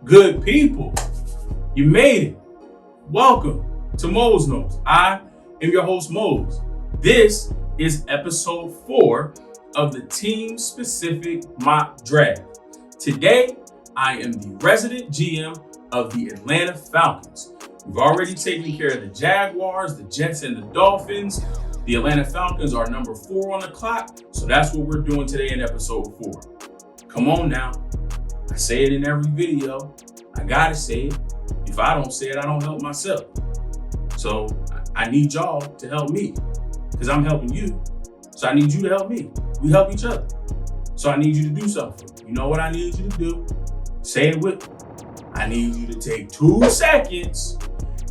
Good people, you made it. Welcome to Mose Knows. I am your host, Mose. This is episode 4 of the team-specific mock draft. Today, I am the resident GM of the Atlanta Falcons. We've already taken care of the Jaguars, the Jets, and the Dolphins. The Atlanta Falcons are number 4 on the clock, so that's what we're doing today in episode 4. Come on now. I say it in every video. I gotta say it. If I don't say it, I don't help myself. So I need y'all to help me because I'm helping you. So I need you to help me. We help each other. So I need you to do something. You know what I need you to do? Say it with me. I need you to take 2 seconds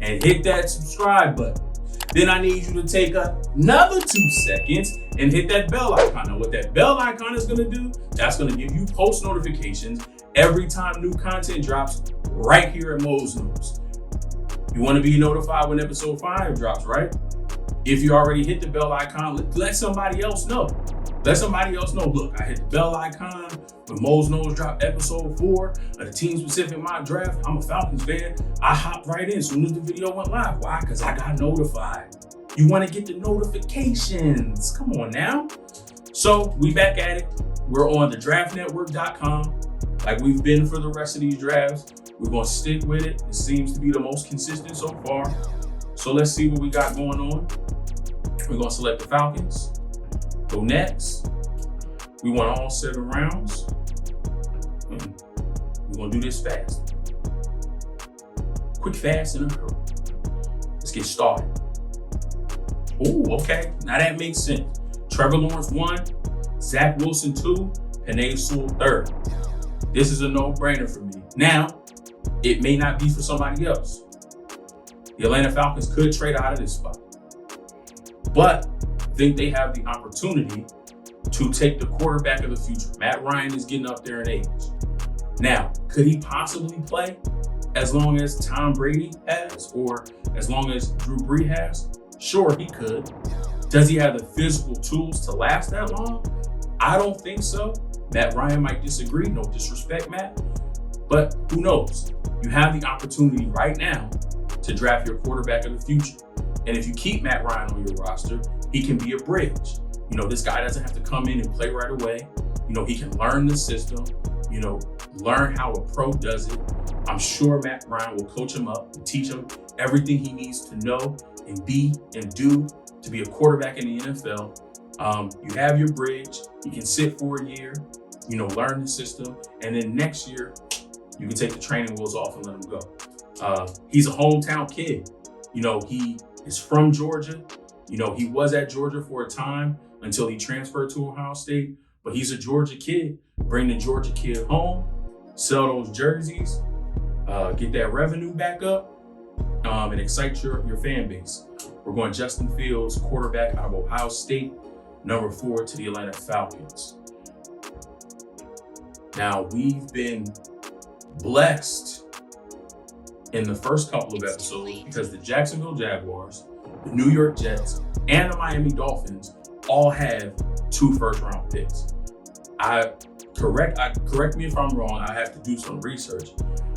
and hit that subscribe button. Then I need you to take another 2 seconds and hit that bell icon. Now what that bell icon is gonna do, that's gonna give you post notifications every time new content drops right here at Mose Knows. You wanna be notified when episode 5 drops, right? If you already hit the bell icon, let somebody else know. Let somebody else know, look, I hit the bell icon when Mose Knows drop episode 4 of the team-specific mock draft. I'm a Falcons fan. I hopped right in as soon as the video went live. Why? Because I got notified. You want to get the notifications. Come on now. So we back at it. We're on the draftnetwork.com like we've been for the rest of these drafts. We're going to stick with it. It seems to be the most consistent so far. So let's see what we got going on. We're going to select the Falcons. Go next. We want all 7 rounds. And we're going to do this fast. Quick, fast, and a hurry. Let's get started. Oh, okay. Now that makes sense. Trevor Lawrence 1, Zach Wilson 2, Penei Sewell 3rd. This is a no-brainer for me. Now, it may not be for somebody else. The Atlanta Falcons could trade out of this spot. But I think they have the opportunity to take the quarterback of the future. Matt Ryan is getting up there in age. Now, could he possibly play as long as Tom Brady has or as long as Drew Brees has? Sure, he could. Does he have the physical tools to last that long? I don't think so. Matt Ryan might disagree. No disrespect, Matt. But who knows? You have the opportunity right now to draft your quarterback of the future. And if you keep Matt Ryan on your roster, he can be a bridge. You know, this guy doesn't have to come in and play right away. You know, he can learn the system, you know, learn how a pro does it. I'm sure Matt Ryan will coach him up and teach him everything he needs to know and be and do to be a quarterback in the NFL. You have your bridge. You can sit for a year, you know, learn the system. And then next year, you can take the training wheels off and let him go. He's a hometown kid. You know, he is from Georgia. You know, he was at Georgia for a time until he transferred to Ohio State, but he's a Georgia kid. Bring the Georgia kid home, sell those jerseys, get that revenue back up, and excite your fan base. We're going Justin Fields, quarterback out of Ohio State, number 4 to the Atlanta Falcons. Now, we've been blessed in the first couple of episodes because the Jacksonville Jaguars, the New York Jets, and the Miami Dolphins all have 2 first-round picks. Correct me if I'm wrong, I have to do some research,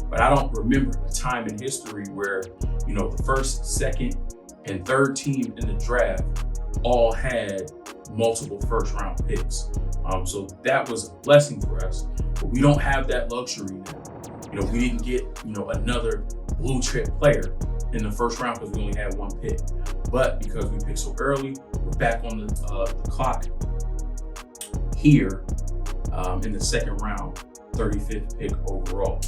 but I don't remember a time in history where, you know, the first, second, and third team in the draft all had multiple first-round picks. So that was a blessing for us, but we don't have that luxury now. You know, we didn't get, you know, another blue chip player in the first round because we only had 1 pick. But because we picked so early, we're back on the clock here in the second round, 35th pick overall.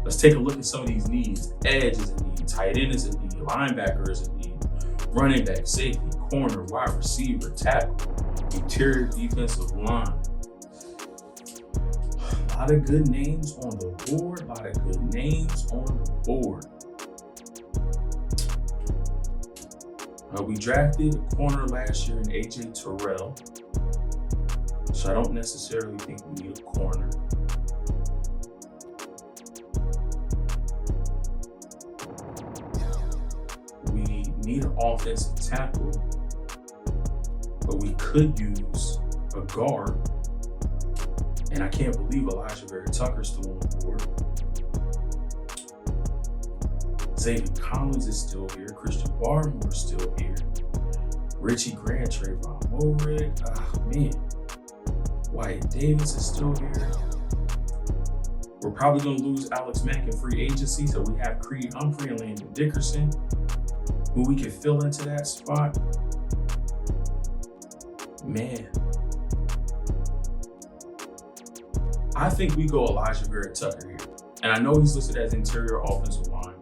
Let's take a look at some of these needs. Edge is a need, tight end is a need, linebacker is a need, running back, safety, corner, wide receiver, tackle, interior defensive line. A lot of good names on the board, We drafted a corner last year in AJ Terrell, so I don't necessarily think we need a corner. We need an offensive tackle, but we could use a guard. And I can't believe Elijah Vera Tucker's still on the board. Zayden Collins is still here. Christian Barmore is still here. Richie Grant, Trayvon Moehrig. Man. Wyatt Davis is still here. We're probably going to lose Alex Mack in free agency, so we have Creed Humphrey and Landon Dickerson, who we can fill into that spot. Man. I think we go Elijah Vera-Tucker here. And I know he's listed as interior offensive line,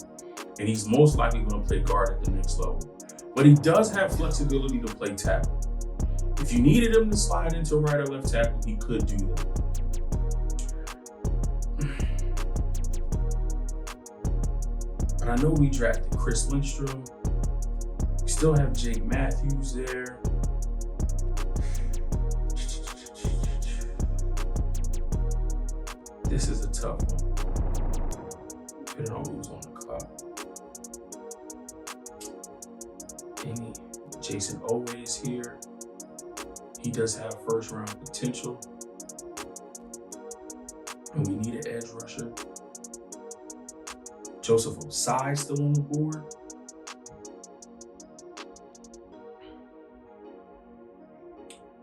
and he's most likely going to play guard at the next level. But he does have flexibility to play tackle. If you needed him to slide into right or left tackle, he could do that. But I know we drafted Chris Lindstrom. We still have Jake Matthews there. This is a tough one. Depending on who's on the clock. Jason Owe is here. He does have first round potential. And we need an edge rusher. Joseph Osai still on the board.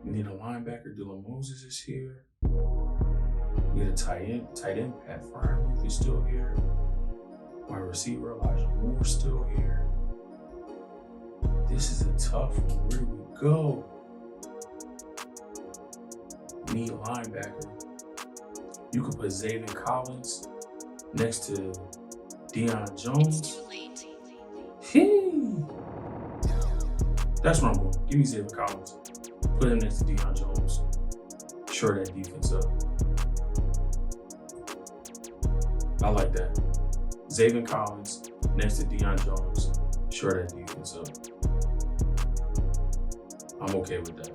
We need a linebacker. Dylan Moses is here. We need a tight end. Pat Freiermuth is still here. Wide receiver Elijah Moore still here. This is a tough one. Where do we go? We need a linebacker. You could put Zayden Collins next to Deion Jones. That's where I'm going. Give me Zayden Collins. Put him next to Deion Jones. Shore that defense up. I like that. Zayden Collins next to Deion Jones. Shore that defense up. I'm okay with that.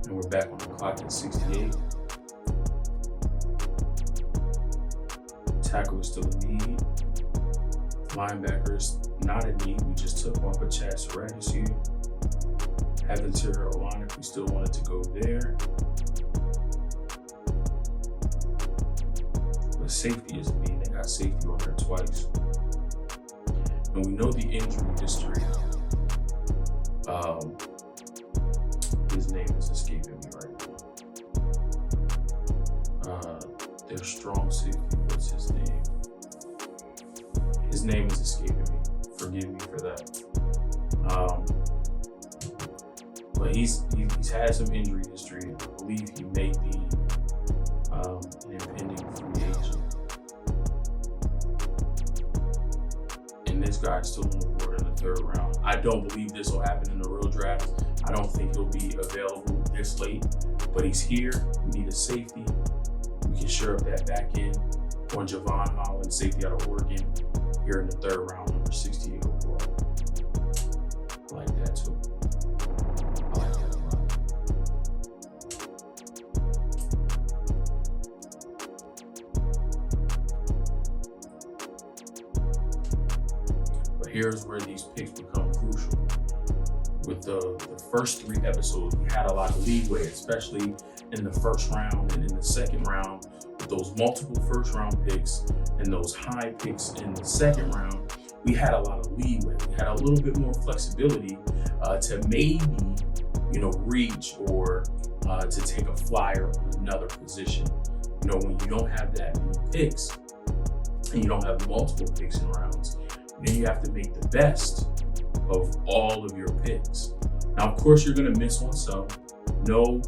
And we're back on the clock at 68. Tackle is still a need. Linebacker is not a need. We just took one, but Chad Surratt is here. Have interior line if we still wanted to go there. But safety is a need. They got safety on there twice. And we know the injury history. His name is escaping me right now. Their strong safety, what's his name? His name is escaping me. Forgive me for that. But he's had some injury history. I believe he may be an impending free agent. And this guy's still on the board in the third round. I don't believe this will happen in the real draft. I don't think he'll be available this late, but he's here. We need a safety. We can shore up that back end on Javon Holland, safety out of Oregon, here in the third round, number 68 overall. I like that too. I like that a lot. But here's where these picks become crucial. With the first 3 episodes, we had a lot of leeway, especially in the first round and in the second round, with those multiple first round picks and those high picks in the second round. We had a lot of leeway. We had a little bit more flexibility to maybe, reach or to take a flyer on another position. When you don't have that many picks and you don't have multiple picks in rounds, then you have to make the best of all of your picks. Now, of course, you're going to miss on some. No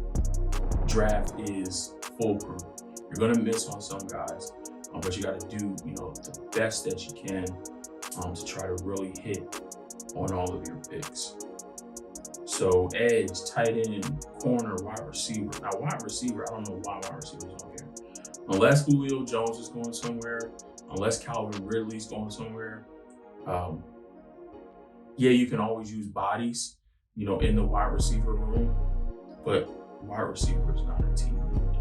draft is foolproof. You're going to miss on some guys, but you got to do, the best that you can to try to really hit on all of your picks. So edge, tight end, corner, wide receiver. Now, wide receiver, I don't know why wide receiver's on here. Unless Julio Jones is going somewhere, unless Calvin Ridley's going somewhere. Yeah, you can always use bodies, in the wide receiver room, but wide receiver is not a team need.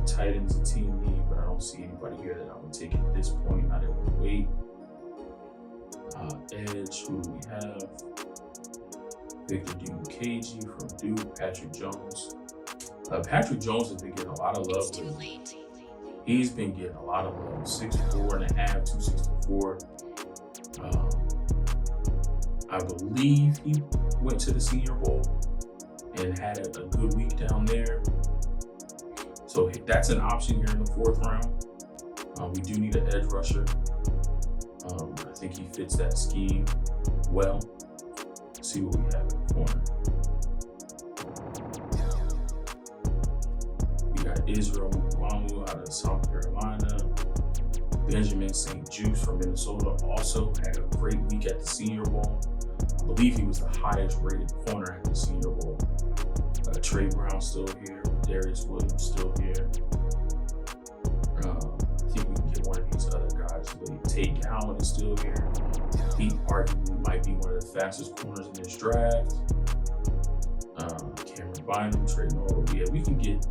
Tight end's a team need, but I don't see anybody here that I would take at this point. I didn't wait. Edge, who do we have? Victor Dimukeji from Duke, Patrick Jones. Patrick Jones has been getting a lot of love lately. He's been getting a lot of love. 6'4.5", 264. I believe he went to the Senior Bowl and had a good week down there. So that's an option here in the 4th round. We do need an edge rusher. I think he fits that scheme well. Let's see what we have in the corner. We got Israel Mukuamu out of South Carolina. Benjamin St. Juice from Minnesota also had a great week at the Senior Bowl. I believe he was the highest rated corner at the Senior Bowl. Trey Brown still here. Darius Williams still here. I think we can get one of these other guys. Tate Allen is still here. He arguably might be one of the fastest corners in this draft. Cameron Bynum, Trey Noel. Yeah, we can get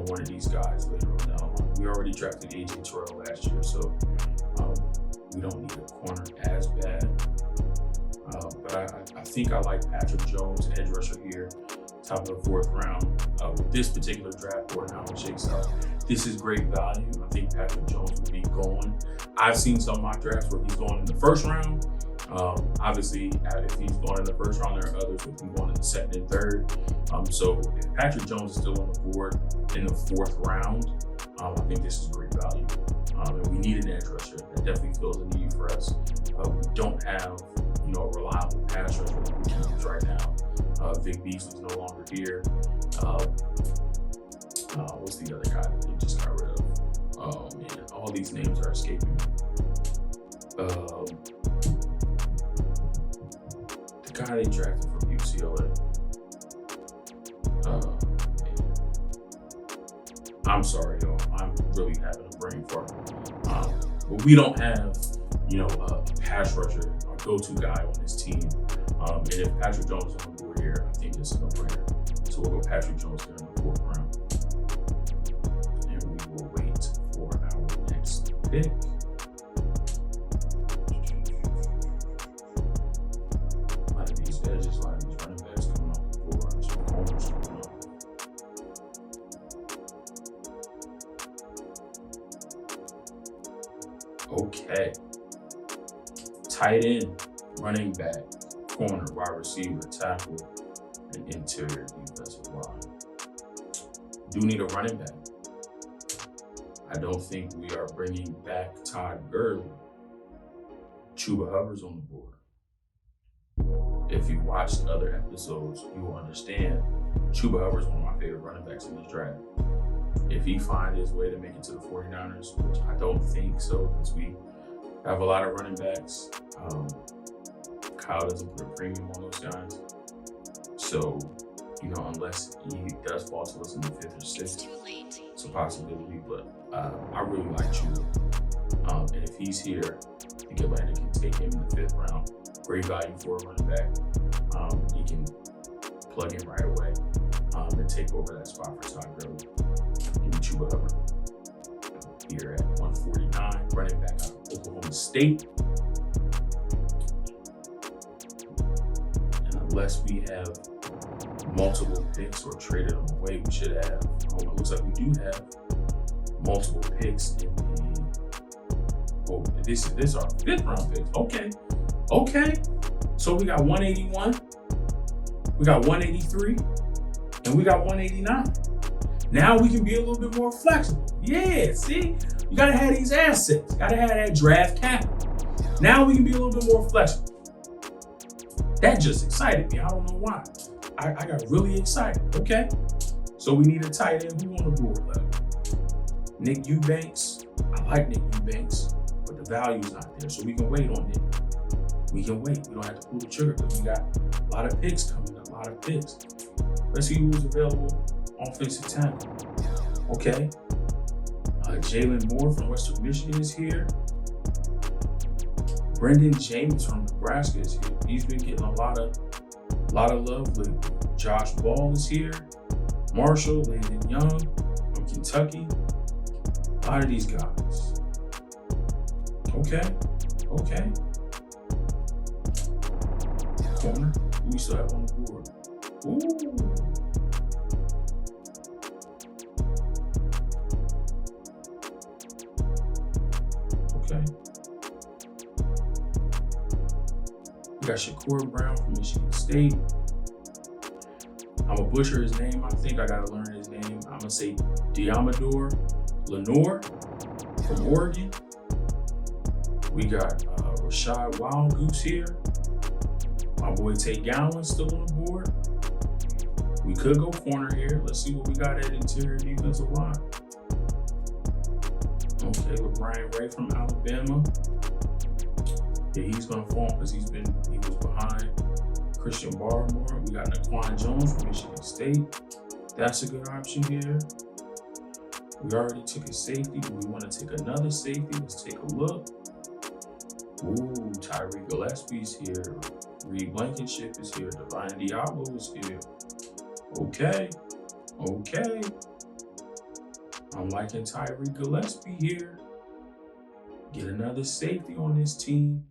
one of these guys later on down the line. We already drafted AJ Terrell last year, so we don't need a corner as bad. But I think I like Patrick Jones, edge rusher here, top of the 4th round. With this particular draft board and how it shakes out, this is great value. I think Patrick Jones would be going. I've seen some mock drafts where he's going in the 1st round. Obviously, if he's going in the 1st round, there are others with him going in the 2nd and 3rd. So if Patrick Jones is still on the board in the 4th round, I think this is great value. And we need an edge rusher. That definitely fills a need for us. We don't have, a reliable pass rusher that we can use right now. Vic Beasley's no longer here. What's the other guy that they just got rid of? Oh man, all these names are escaping me. The guy they drafted from UCLA. I'm sorry, y'all. I'm really having a brain fart. But we don't have, a pass rusher, our go-to guy on this team. And if Patrick Jones is on the board here, I think it's a no-brainer. So we'll go Patrick Jones here in the 4th round. And we will wait for our next pick. A lot of these edges, a lot of these running backs coming off the board, some corners coming up. Okay. Tight end, running back, corner, wide receiver, tackle, and interior defensive line. Do need a running back. I don't think we are bringing back Todd Gurley. Chuba Hubbard's on the board. If you watched other episodes, you will understand Chuba Hubbard's one of my favorite running backs in this draft. If he finds his way to make it to the 49ers, which I don't think so, because we have a lot of running backs. Kyle doesn't put a premium on those guys. So, unless he does fall to us in the 5th or 6th, it's a possibility, but I really like Chuba. And if he's here, I think Atlanta can take him in the 5th round. Great value for a running back. He can plug in right away and take over that spot for Todd Gurley. Give me Chuba Hubbard. Here at 149, running back out of Oklahoma State. And unless we have multiple picks or traded them away, we should have. It looks like we do have multiple picks in the. Oh, this is our 5th round picks. Okay. So we got 181, we got 183, and we got 189. Now we can be a little bit more flexible. Yeah, see? You gotta have these assets. Gotta have that draft capital. Now we can be a little bit more flexible. That just excited me. I don't know why. I got really excited. Okay. So we need a tight end. Who on the board left? Nick Eubanks. I like Nick Eubanks, but the value's not there. So we can wait on Nick. We can wait. We don't have to pull the trigger because we got a lot of picks coming up, a lot of picks. Let's see who's available. Offensive tackle. Okay. Jalen Moore from Western Michigan is here. Brendan James from Nebraska is here. He's been getting a lot of love lately. Josh Ball is here. Marshall, Landon Young from Kentucky. A lot of these guys. Okay. Corner. Who we still have on the board? Ooh. Okay. We got Shakur Brown from Michigan State. I'm gonna butcher his name. I think I gotta learn his name. I'm gonna say Diamador Lenore from Oregon. We got Rashad Wild Goose here. My boy Tate Gowan still on the board. We could go corner here. Let's see what we got at interior defensive line. Okay, with Brian Ray from Alabama. Yeah, he's gonna fall because he was behind Christian Barmore. We got Naquan Jones from Michigan State. That's a good option here. We already took a safety. Do we want to take another safety? Let's take a look. Ooh, Tyree Gillespie's here. Reed Blankenship is here. Divine Diablo is here. Okay. I'm liking Tyree Gillespie here. Get another safety on this team.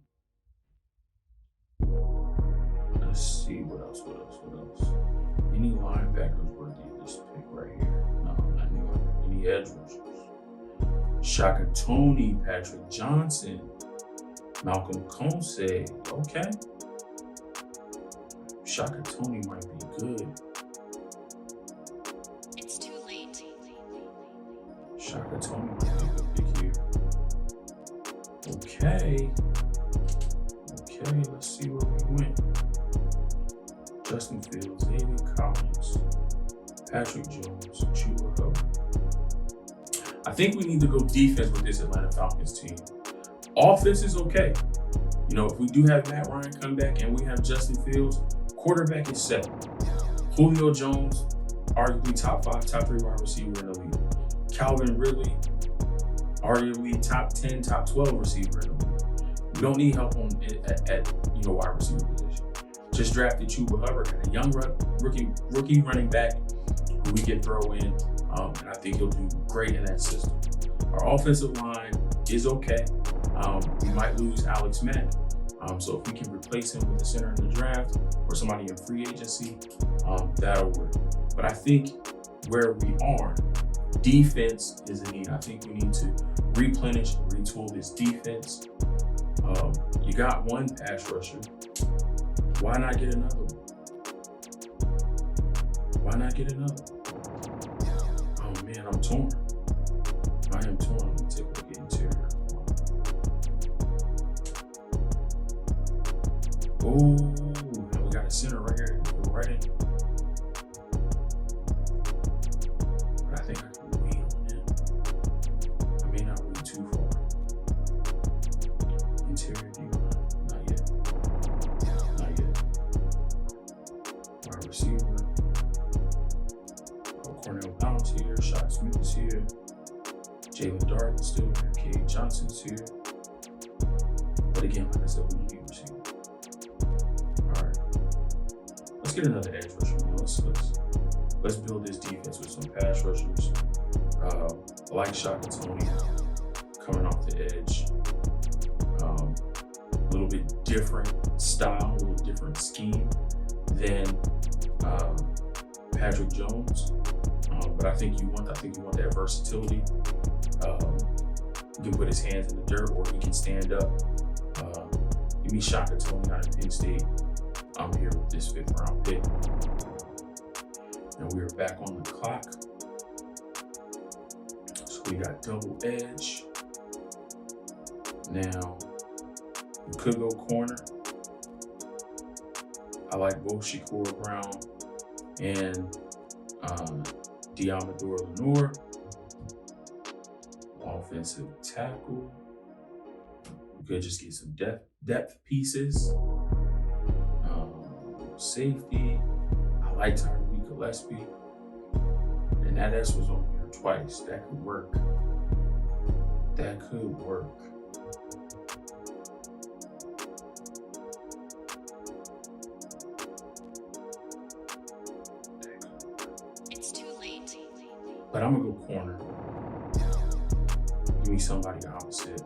Let's see what else. Any linebackers worthy of this pick right here? No, not any edge rushers. Shaka Toney, Patrick Johnson, Malcolm Konsey. Okay. Shaka Toney might be good. It's too late. Shaka Toney might be a good pick here. Okay, let's see where we went. Justin Fields, David Collins, Patrick Jones, Chuba Hubbard. I think we need to go defense with this Atlanta Falcons team. Offense is okay. You know, if we do have Matt Ryan come back and we have Justin Fields, quarterback is set. Julio Jones, arguably top 5, top 3 wide receiver in the league. Calvin Ridley, arguably top 10, top 12 receiver in the league. We don't need help at wide receiver position. Just drafted Chuba Hubbard, got a young rookie running back who we can throw in, and I think he'll do great in that system. Our offensive line is okay. We might lose Alex Mack, so if we can replace him with the center in the draft or somebody in free agency, that'll work. But I think where we are, defense is a need. I think we need to replenish, retool this defense. You got one pass rusher. Why not get another one? Oh man, I'm torn. I am torn. Let me take a look at interior. Oh, we got a center right here. Go right in. But I think I can wait on him. I may not wait too far. Interior D-line. Not yet. Wide receiver. Cornell Powell's here. Shot Smith is here. Jalen Dart is still here. Cade Johnson's here. But again, like I said, we need receiver. All right. Let's get another edge rusher. Let's build this defense with some pass rushers. I like Shaka Toney coming off the edge. A little bit different style, a little different scheme than Patrick Jones. But I think you want that versatility. He can put his hands in the dirt, or he can stand up. Give me Shaka Toney out of Penn State. I'm here with this 5th round pick. And we are back on the clock. So we got double edge. Now, we could go corner. I like both Shakur Brown and Diamador Lenore. Offensive tackle. We could just get some depth pieces. Safety. I like Tyree Gillespie. And that S was on here twice. That could work. It's too late. But I'm gonna go corner. Give me somebody opposite.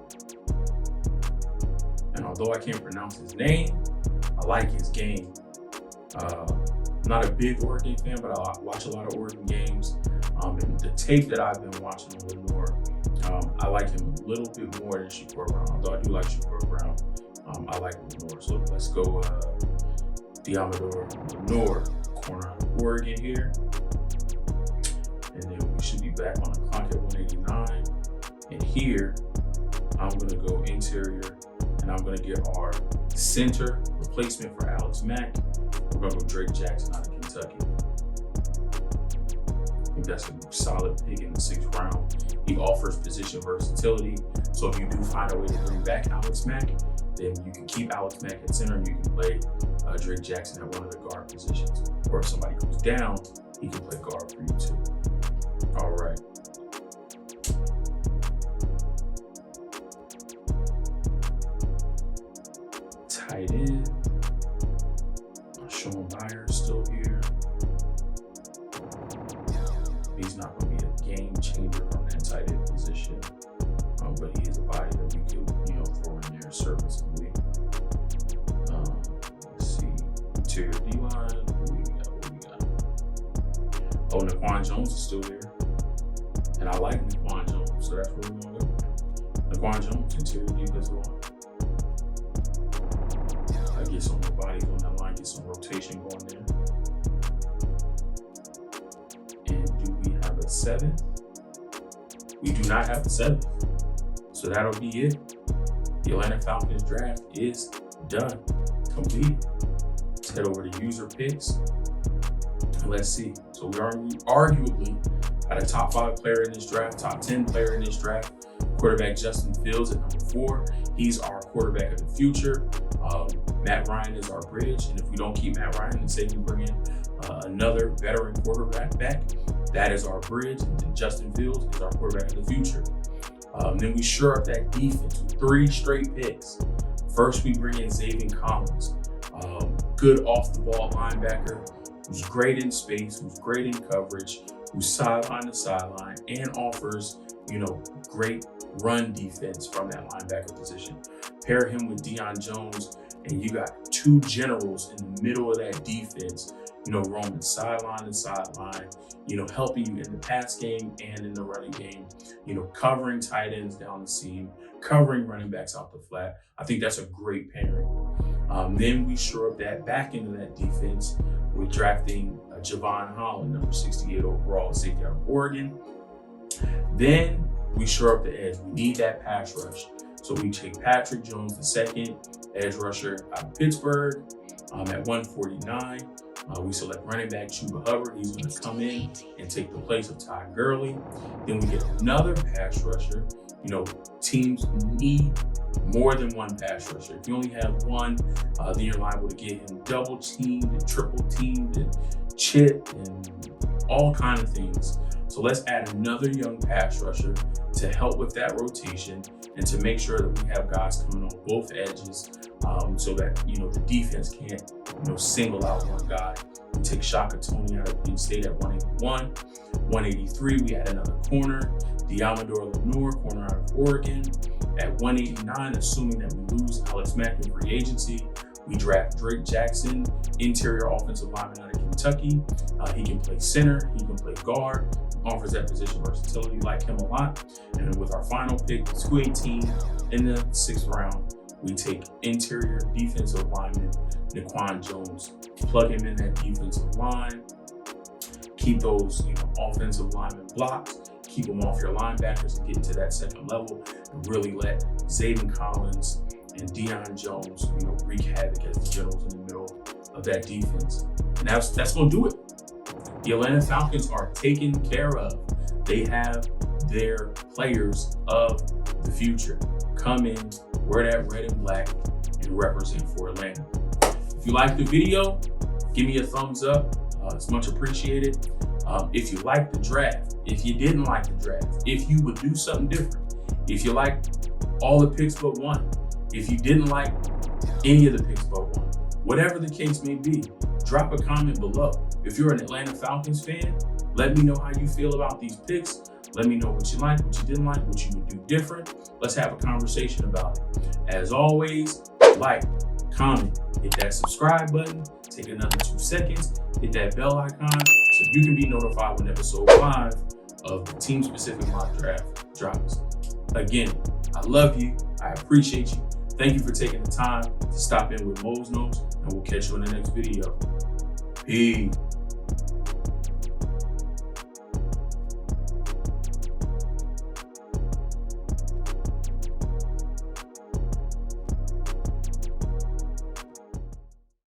And although I can't pronounce his name, I like his game. I'm not a big Oregon fan, but I watch a lot of Oregon games. And the tape that I've been watching on Lenore, I like him a little bit more than Shakur Brown, although I do like Shakur Brown. I like Lenore. So let's go Diamador Lenore, corner out of Oregon here. And then we should be back on the clock at 189. And here, I'm going to go interior, and I'm going to get our center replacement for Alex Mack. We're going to go Drake Jackson out of Kentucky. I think that's a solid pick in the 6th round. He offers position versatility. So if you do find a way to bring back Alex Mack, then you can keep Alex Mack at center, and you can play Drake Jackson at one of the guard positions. Or if somebody goes down, he can play guard for you too. All right. Tight end. Sean Myers still here. He's not going to be a game changer from that tight end position, but he is a body that we could, throw in there serviceably. Let's see, interior D-line. What we got? Oh, Naquan Jones is still there, and I like Naquan Jones, so that's where we're going to go. Naquan Jones, interior defensive line. I get some more bodies on that line, get some rotation going there. And do we have a 7? We do not have a 7. So that'll be it. The Atlanta Falcons draft is done, complete. Let's head over to user picks. And let's see. So we are arguably at a top 5 player in this draft, top 10 player in this draft. Quarterback Justin Fields at number 4. He's our quarterback of the future. Matt Ryan is our bridge. And if we don't keep Matt Ryan and say we bring in another veteran quarterback back, that is our bridge. And Justin Fields is our quarterback of the future. Then we shore up that defense with 3 straight picks. First, we bring in Zaven Collins, good off-the-ball linebacker, who's great in space, who's great in coverage, who's sideline to sideline, and offers, great run defense from that linebacker position. Pair him with Deion Jones, and you got 2 generals in the middle of that defense, roaming sideline to sideline, helping you in the pass game and in the running game, covering tight ends down the seam, covering running backs out the flat. I think that's a great pairing. Then we shore up that back end of that defense with drafting Javon Holland, number 68 overall, safety out of Oregon. Then we shore up the edge. We need that pass rush. So we take Patrick Jones, the second edge rusher out of Pittsburgh, at 149. We select running back Chuba Hubbard. He's going to come in and take the place of Todd Gurley. Then we get another pass rusher. Teams need more than one pass rusher. If you only have one, then you're liable to get him double teamed and triple teamed and chipped and all kinds of things. So let's add another young pass rusher to help with that rotation and to make sure that we have guys coming on both edges, so that the defense can't single out one guy. We take Shaka Toney out of Penn State at 181. 183, we add another corner, Diamador Lenore, corner out of Oregon. At 189, assuming that we lose Alex Mack in free agency, we draft Drake Jackson, interior offensive lineman out of Kentucky. He can play center, he can play guard, offers that position versatility, like him a lot. And with our final pick, 218 in the 6th round, we take interior defensive lineman Naquan Jones, plug him in that defensive line, keep those offensive linemen blocked, keep them off your linebackers and get into that second level, and really let Zaven Collins and Deion Jones, wreak havoc as the generals in the middle of that defense. And that's going to do it. The Atlanta Falcons are taken care of. They have their players of the future. Come in, wear that red and black, and represent for Atlanta. If you liked the video, give me a thumbs up. It's much appreciated. If you liked the draft, if you didn't like the draft, if you would do something different, if you liked all the picks but one, if you didn't like any of the picks but one, whatever the case may be, drop a comment below. If you're an Atlanta Falcons fan, let me know how you feel about these picks. Let me know what you like, what you didn't like, what you would do different. Let's have a conversation about it. As always, like, comment, hit that subscribe button, take another 2 seconds, hit that bell icon so you can be notified when episode 5 of the team-specific mock draft drops. Again, I love you. I appreciate you. Thank you for taking the time to stop in with Mose Knows, and we'll catch you in the next video. Peace.